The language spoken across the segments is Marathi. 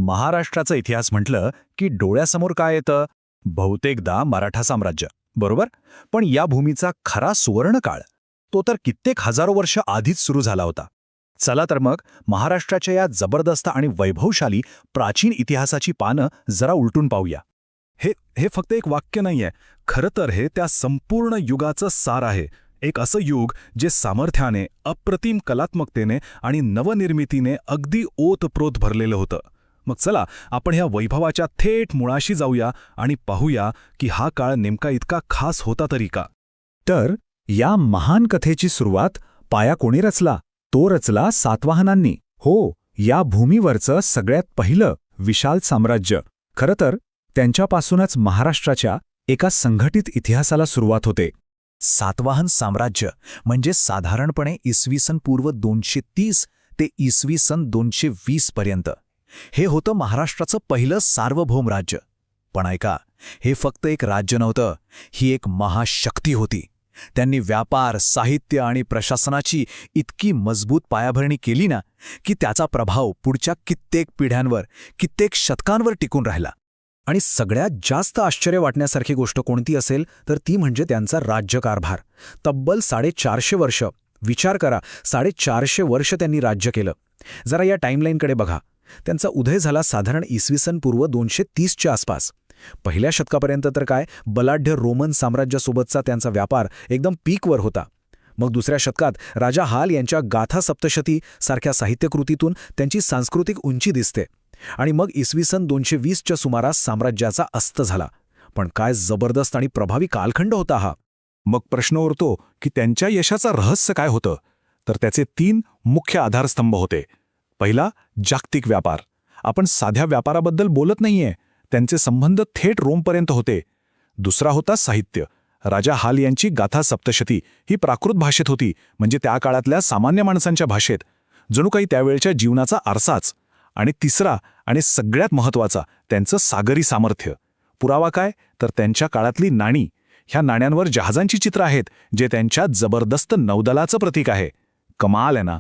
महाराष्ट्राचा इतिहास म्हटलं की डोळ्यासमोर काय येतं? बहुतेकदा मराठा साम्राज्य, बरोबर. पण या भूमीचा खरा सुवर्णकाळ तो तर कित्येक हजारो वर्ष आधीच सुरू झाला होता. चला तर मग महाराष्ट्राच्या या जबरदस्त आणि वैभवशाली प्राचीन इतिहासाची पानं जरा उलटून पाहूया. हे हे फक्त एक वाक्य नाहीये. खरं तर हे त्या संपूर्ण युगाचं सार आहे. एक असं युग जे सामर्थ्याने, अप्रतिम कलात्मकतेने आणि नवनिर्मितीने अगदी ओतप्रोत भरलेलं होतं. मग चला आपण ह्या वैभवाच्या थेट मुळाशी जाऊया आणि पाहूया की हा काळ नेमका इतका खास होता तरी का. तर या महान कथेची सुरुवात पाया कोणी रचला? तो रचला सातवाहनांनी. हो, या भूमीवरचं सगळ्यात पहिलं विशाल साम्राज्य. खरं तर त्यांच्यापासूनच महाराष्ट्राच्या एका संघटित इतिहासाला सुरुवात होते. सातवाहन साम्राज्य म्हणजे साधारणपणे इसवी सन पूर्व 230 ते इसवी सन 220 पर्यंत. हे होतं महाराष्ट्राचं पहिलं सार्वभौम राज्य. पण ऐका, हे फक्त एक राज्य नव्हतं, ही एक महाशक्ती होती. त्यांनी व्यापार, साहित्य आणि प्रशासनाची इतकी मजबूत पायाभरणी केली ना, की त्याचा प्रभाव पुढच्या कित्येक पिढ्यांवर, कित्येक शतकांवर टिकून राहिला. आणि सगळ्यात जास्त आश्चर्य वाटण्यासारखी गोष्ट कोणती असेल तर ती म्हणजे त्यांचा राज्यकारभार. तब्बल 450 वर्ष. विचार करा, 450 वर्ष त्यांनी राज्य केलं. जरा या टाईमलाईनकडे बघा. त्यांचा उदय झाला साधारण इसवी सन पूर्व 230च्या आसपास. पहिल्या शतकापर्यंत तर काय, बलाढ्य रोमन साम्राज्यासोबतचा त्यांचा व्यापार एकदम पीकवर होता. मग दुसऱ्या शतकात राजा हाल यांच्या गाथा सप्तशती सारख्या साहित्यकृतीतून त्यांची सांस्कृतिक उंची दिसते. आणि मग इसवी सन 220च्या सुमारास साम्राज्याचा अस्त झाला. पण काय जबरदस्त आणि प्रभावी कालखंड होता हा. मग प्रश्न उरतो की त्यांच्या यशाचं रहस्य काय होतं? तर त्याचे 3 मुख्य आधारस्तंभ होते. पहिला, जागतिक व्यापार. आपण साध्या व्यापाराबद्दल बोलत नाहीये, त्यांचे संबंध थेट रोमपर्यंत होते. दुसरा होता साहित्य. राजा हाल यांची गाथा सप्तशती ही प्राकृत भाषेत होती, म्हणजे त्या काळातल्या सामान्य माणसांच्या भाषेत. जणू काही त्यावेळच्या जीवनाचा आरसाच. आणि तिसरा आणि सगळ्यात महत्त्वाचा, त्यांचं सागरी सामर्थ्य. पुरावा काय, तर त्यांच्या काळातली नाणी. ह्या नाण्यांवर जहाजांची चित्र आहेत, जे त्यांच्या जबरदस्त नौदलाचं प्रतीक आहे. कमाल आहे ना.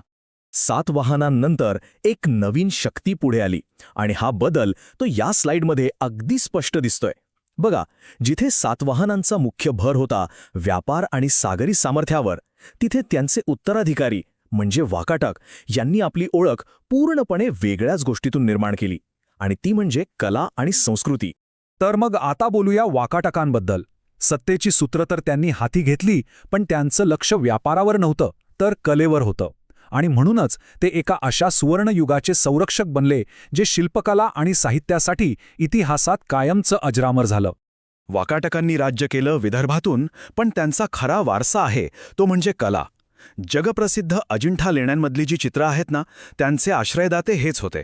सातवाहनांनंतर एक नवीन शक्ती पुढे आली आणि हा बदल तो या स्लाइडमध्ये अगदी स्पष्ट दिसतोय. बघा, जिथे सातवाहनांचा मुख्य भर होता व्यापार आणि सागरी सामर्थ्यावर, तिथे त्यांचे उत्तराधिकारी म्हणजे वाकाटक यांनी आपली ओळख पूर्णपणे वेगळ्याच गोष्टीतून निर्माण केली, आणि ती म्हणजे कला आणि संस्कृती. तर मग आता बोलूया वाकाटकांबद्दल. सत्तेची सूत्र तर त्यांनी हाती घेतली, पण त्यांचं लक्ष व्यापारावर नव्हतं, तर कलेवर होतं. आणि म्हणूनच ते एका अशा सुवर्णयुगाचे संरक्षक बनले, जे शिल्पकला आणि साहित्यासाठी इतिहासात कायमचं अजरामर झालं. वाकाटकांनी राज्य केलं विदर्भातून, पण त्यांचा खरा वारसा आहे तो म्हणजे कला. जगप्रसिद्ध अजिंठा लेण्यांमधली जी चित्रं आहेत ना, त्यांचे आश्रयदाते हेच होते.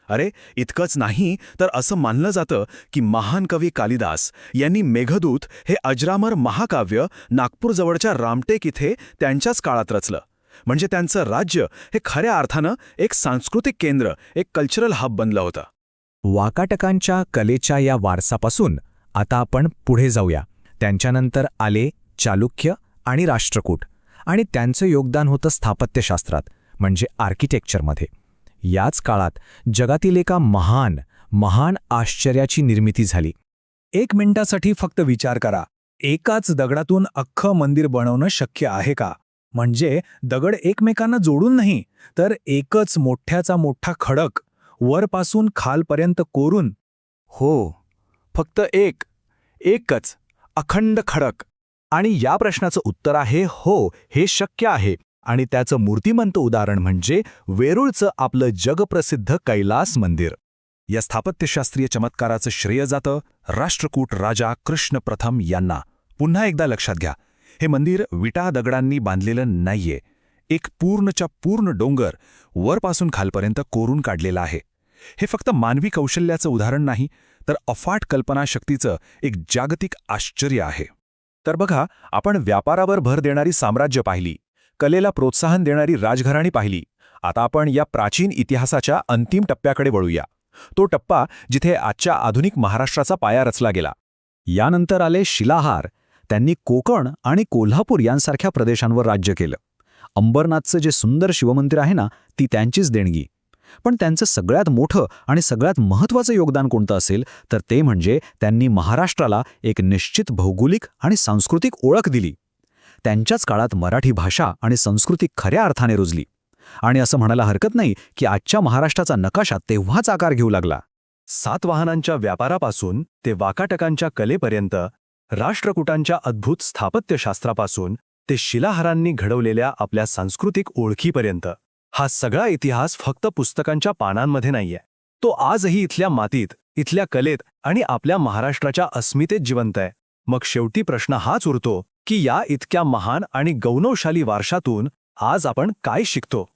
अरे, इतकंच नाही तर असं मानलं जातं की महान कवी कालिदास यांनी मेघदूत हे अजरामर महाकाव्य नागपूरजवळच्या रामटेक इथे त्यांच्याच काळात रचलं. म्हणजे त्यांचं राज्य हे खऱ्या अर्थानं एक सांस्कृतिक केंद्र, एक कल्चरल हब बनलं होतं. वाकाटकांच्या कलेच्या या वारसापासून आता आपण पुढे जाऊया. त्यांच्यानंतर आले चालुक्य आणि राष्ट्रकूट, आणि त्यांचं योगदान होतं स्थापत्यशास्त्रात म्हणजे आर्किटेक्चरमध्ये. याच काळात जगातील एका महान आश्चर्याची निर्मिती झाली. 1 मिनिटासाठी फक्त विचार करा, एकाच दगडातून अख्खं मंदिर बनवणं शक्य आहे का? म्हणजे दगड एकमेकांना जोडून नाही, तर एकच मोठ्याचा मोठा खडक वरपासून खालपर्यंत कोरून. हो, फक्त एकच अखंड खडक. आणि या प्रश्नाचं उत्तर आहे हो, हे शक्य आहे. आणि त्याचं मूर्तिमंत उदाहरण म्हणजे वेरूळचं आपलं जगप्रसिद्ध कैलास मंदिर. या स्थापत्यशास्त्रीय चमत्काराचं श्रेय जातं राष्ट्रकूट राजा कृष्ण प्रथम यांना. पुन्हा एकदा लक्षात घ्या, हे मंदिर विटा दगडांनी बांधलेलं नाहीये. एक पूर्णच्या पूर्ण डोंगर वरपासून खालपर्यंत कोरून काढलेला आहे. हे फक्त मानवी कौशल्याचं उदाहरण नाही, तर अफाट कल्पनाशक्तीचं एक जागतिक आश्चर्य आहे. तर बघा, आपण व्यापारावर भर देणारी साम्राज्य पाहिली, कलेला प्रोत्साहन देणारी राजघराणी पाहिली. आता आपण या प्राचीन इतिहासाच्या अंतिम टप्प्याकडे वळूया. तो टप्पा जिथे आजच्या आधुनिक महाराष्ट्राचा पाया रचला गेला. यानंतर आले शिलाहार. त्यांनी कोकण आणि कोल्हापूर यांसारख्या प्रदेशांवर राज्य केलं. अंबरनाथचं जे सुंदर शिवमंदिर आहे ना, ती त्यांचीच देणगी. पण त्यांचं सगळ्यात मोठं आणि सगळ्यात महत्त्वाचं योगदान कोणतं असेल तर ते म्हणजे त्यांनी महाराष्ट्राला एक निश्चित भौगोलिक आणि सांस्कृतिक ओळख दिली. त्यांच्याच काळात मराठी भाषा आणि संस्कृती खऱ्या अर्थाने रुजली. आणि असं म्हणायला हरकत नाही की आजच्या महाराष्ट्राचा नकाशा तेव्हाच आकार घेऊ लागला. सातवाहनांच्या व्यापारापासून ते वाकाटकांच्या कलेपर्यंत, राष्ट्रकूटांच्या अद्भुत स्थापत्यशास्त्रापासून ते शिलाहारांनी घडवलेल्या आपल्या सांस्कृतिक ओळखीपर्यंत, हा सगळा इतिहास फक्त पुस्तकांच्या पानांमध्ये नाहीये. तो आजही इथल्या मातीत, इथल्या कलेत आणि आपल्या महाराष्ट्राच्या अस्मितेत जिवंत आहे. मग शेवटी प्रश्न हाच उरतो की या इतक्या महान आणि गौरवशाली वारशातून आज आपण काय शिकतो?